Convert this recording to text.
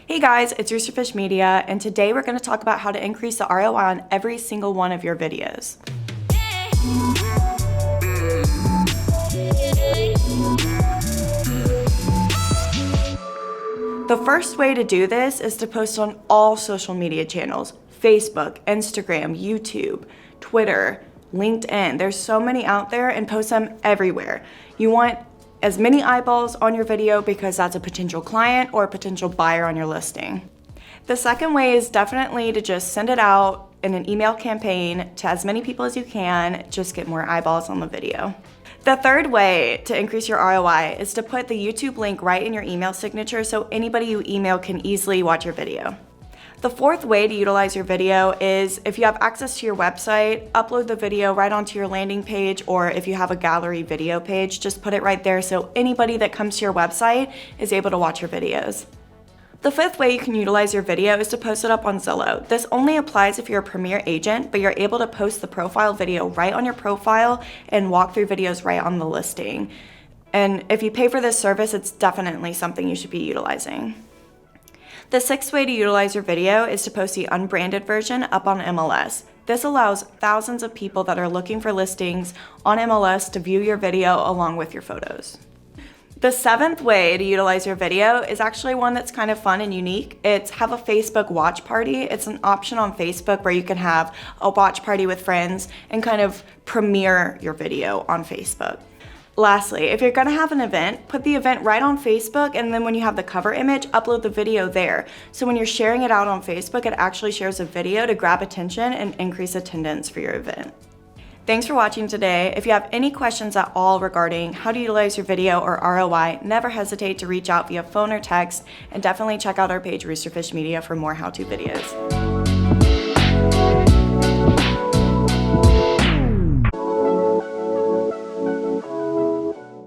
Hey guys, it's Roosterfish Media, and today we're going to talk about how to increase the ROI on every single one of your videos. The first way to do this is to post on all social media channels: Facebook, Instagram, YouTube, Twitter, LinkedIn. There's so many out there, and post them everywhere. You want as many eyeballs on your video because that's a potential client or a potential buyer on your listing. The second way is definitely to just send it out in an email campaign to as many people as you can, just get more eyeballs on the video. The third way to increase your ROI is to put the YouTube link right in your email signature so anybody you email can easily watch your video. The fourth way to utilize your video is if you have access to your website, upload the video right onto your landing page, or if you have a gallery video page, just put it right there so anybody that comes to your website is able to watch your videos. The fifth way you can utilize your video is to post it up on Zillow. This only applies if you're a premier agent, but you're able to post the profile video right on your profile and walkthrough videos right on the listing. And if you pay for this service, it's definitely something you should be utilizing. The sixth way to utilize your video is to post the unbranded version up on MLS. This allows thousands of people that are looking for listings on MLS to view your video along with your photos. The seventh way to utilize your video is actually one that's kind of fun and unique. It's have a Facebook watch party. It's an option on Facebook where you can have a watch party with friends and kind of premiere your video on Facebook. Lastly, if you're gonna have an event, put the event right on Facebook, and then when you have the cover image, upload the video there. So when you're sharing it out on Facebook, it actually shares a video to grab attention and increase attendance for your event. Thanks for watching today. If you have any questions at all regarding how to utilize your video or ROI, never hesitate to reach out via phone or text, and definitely check out our page Roosterfish Media for more how-to videos.